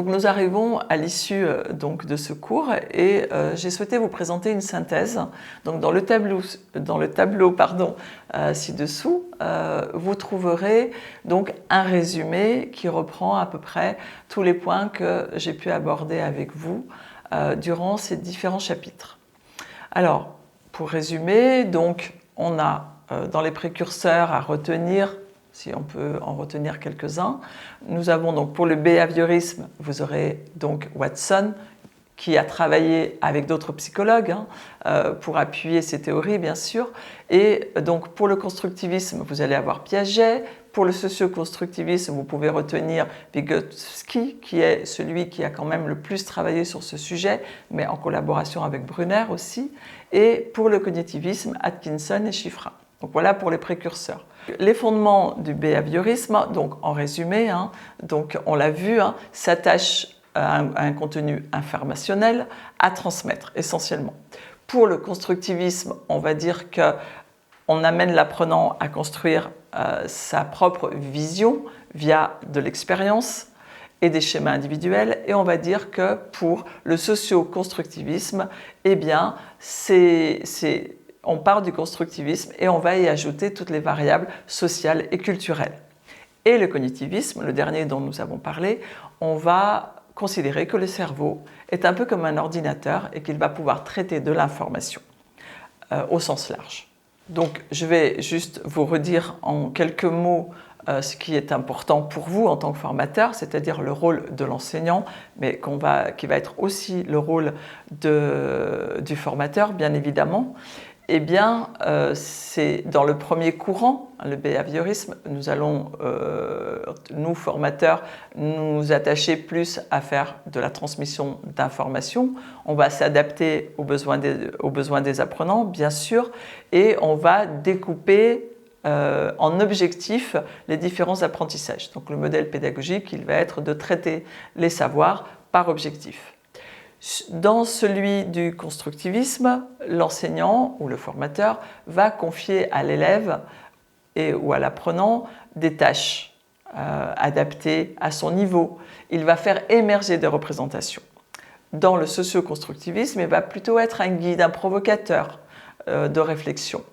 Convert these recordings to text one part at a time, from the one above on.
Donc nous arrivons à l'issue donc de ce cours et j'ai souhaité vous présenter une synthèse. Donc dans le tableau ci-dessous, vous trouverez donc un résumé qui reprend à peu près tous les points que j'ai pu aborder avec vous durant ces différents chapitres. Alors pour résumer, donc on a dans les précurseurs à retenir, si on peut en retenir quelques-uns. Nous avons donc pour le behaviorisme, vous aurez donc Watson qui a travaillé avec d'autres psychologues pour appuyer ses théories bien sûr. Et donc pour le constructivisme, vous allez avoir Piaget. Pour le socioconstructivisme, vous pouvez retenir Vygotsky, qui est celui qui a quand même le plus travaillé sur ce sujet, mais en collaboration avec Brunner aussi. Et pour le cognitivisme, Atkinson et Shifrin. Donc voilà pour les précurseurs. Les fondements du behaviorisme, donc en résumé, donc on l'a vu, s'attachent à un contenu informationnel à transmettre essentiellement. Pour le constructivisme, on va dire qu'on amène l'apprenant à construire sa propre vision via de l'expérience et des schémas individuels, et on va dire que pour le socio-constructivisme, eh bien, on part du constructivisme et on va y ajouter toutes les variables sociales et culturelles. Et le cognitivisme, le dernier dont nous avons parlé, on va considérer que le cerveau est un peu comme un ordinateur et qu'il va pouvoir traiter de l'information au sens large. Donc je vais juste vous redire en quelques mots ce qui est important pour vous en tant que formateur, c'est-à-dire le rôle de l'enseignant, mais qui va être aussi le rôle du formateur, bien évidemment. Eh bien, c'est dans le premier courant, le behaviorisme, nous allons, nous formateurs, nous attacher plus à faire de la transmission d'informations. On va s'adapter aux besoins des apprenants, bien sûr, et on va découper en objectifs les différents apprentissages. Donc le modèle pédagogique, il va être de traiter les savoirs par objectif. Dans celui du constructivisme, l'enseignant ou le formateur va confier à l'élève ou à l'apprenant des tâches adaptées à son niveau. Il va faire émerger des représentations. Dans le socio-constructivisme, il va plutôt être un guide, un provocateur de réflexion.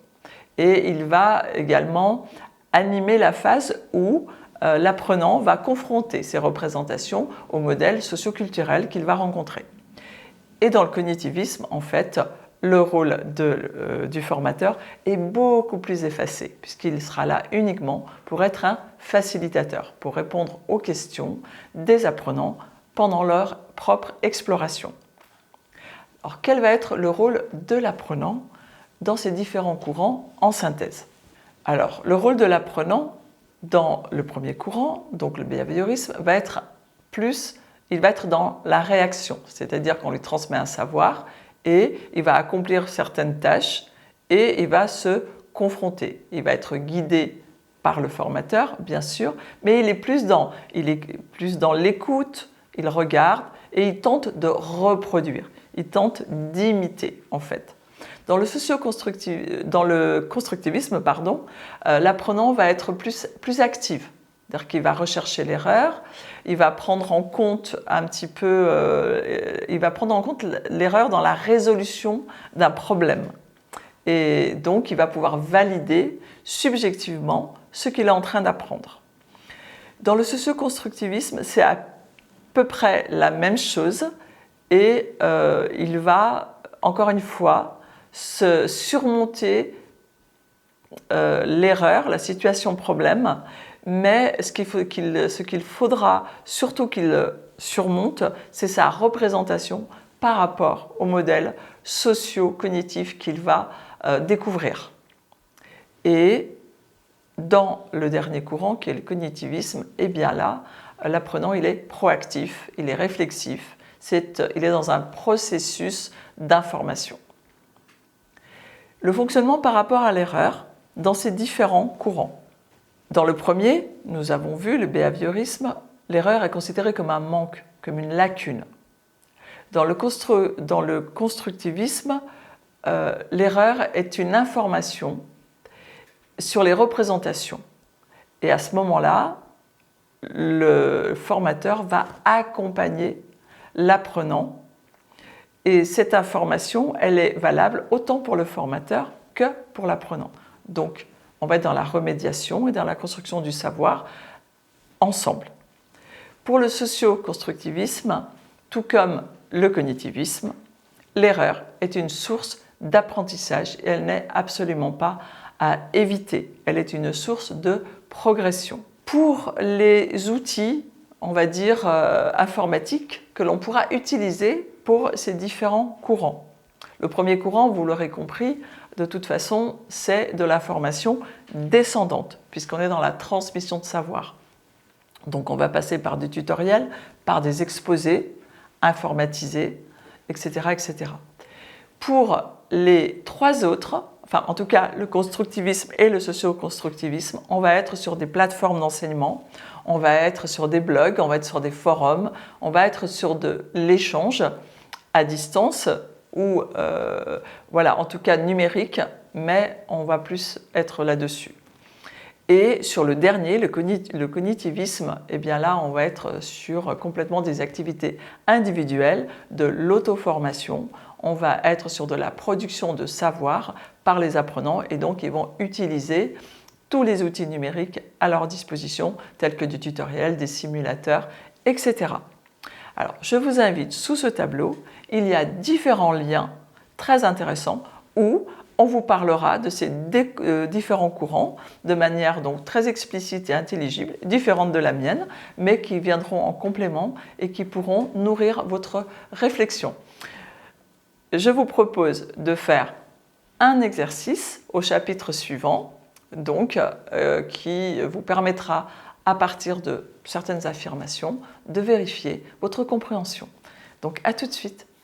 Et il va également animer la phase où l'apprenant va confronter ces représentations au modèle socio-culturel qu'il va rencontrer. Et dans le cognitivisme, en fait, le rôle du formateur est beaucoup plus effacé, puisqu'il sera là uniquement pour être un facilitateur, pour répondre aux questions des apprenants pendant leur propre exploration. Alors, quel va être le rôle de l'apprenant dans ces différents courants en synthèse? Alors, le rôle de l'apprenant dans le premier courant, donc le behaviorisme, il va être dans la réaction, c'est-à-dire qu'on lui transmet un savoir et il va accomplir certaines tâches et il va se confronter. Il va être guidé par le formateur, bien sûr, mais il est plus dans l'écoute, il regarde et il tente de reproduire, il tente d'imiter en fait. Dans le constructivisme, l'apprenant va être plus actif. C'est-à-dire qu'il va rechercher l'erreur, il va prendre en compte l'erreur dans la résolution d'un problème. Et donc, il va pouvoir valider subjectivement ce qu'il est en train d'apprendre. Dans le socio-constructivisme, c'est à peu près la même chose et il va, encore une fois, se surmonter l'erreur, la situation problème, mais ce qu'il faudra surtout qu'il surmonte, c'est sa représentation par rapport au modèle socio-cognitif qu'il va découvrir. Et dans le dernier courant, qui est le cognitivisme, eh bien là, l'apprenant, il est proactif, il est réflexif, il est dans un processus d'information. Le fonctionnement par rapport à l'erreur dans ces différents courants. Dans le premier, nous avons vu le behaviorisme, l'erreur est considérée comme un manque, comme une lacune. Dans le constructivisme, l'erreur est une information sur les représentations. Et à ce moment-là, le formateur va accompagner l'apprenant et cette information, elle est valable autant pour le formateur que pour l'apprenant. Donc, on va être dans la remédiation et dans la construction du savoir ensemble. Pour le socio-constructivisme, tout comme le cognitivisme, l'erreur est une source d'apprentissage et elle n'est absolument pas à éviter. Elle est une source de progression. Pour les outils, on va dire, informatiques que l'on pourra utiliser pour ces différents courants. Le premier courant, vous l'aurez compris, de toute façon, c'est de la formation descendante, puisqu'on est dans la transmission de savoir. Donc on va passer par des tutoriels, par des exposés informatisés, etc., etc. Pour les trois autres, enfin en tout cas le constructivisme et le socio-constructivisme, on va être sur des plateformes d'enseignement, on va être sur des blogs, on va être sur des forums, on va être sur de l'échange à distance ou voilà, en tout cas numérique, mais on va plus être là-dessus. Et sur le dernier, le cognitivisme, eh bien là, on va être sur complètement des activités individuelles, de l'auto-formation. On va être sur de la production de savoir par les apprenants et donc ils vont utiliser tous les outils numériques à leur disposition, tels que du tutoriel, des simulateurs, etc. Alors, je vous invite sous ce tableau, il y a différents liens très intéressants où on vous parlera de ces différents courants de manière donc très explicite et intelligible, différente de la mienne, mais qui viendront en complément et qui pourront nourrir votre réflexion. Je vous propose de faire un exercice au chapitre suivant, donc qui vous permettra à partir de certaines affirmations de vérifier votre compréhension. Donc à tout de suite.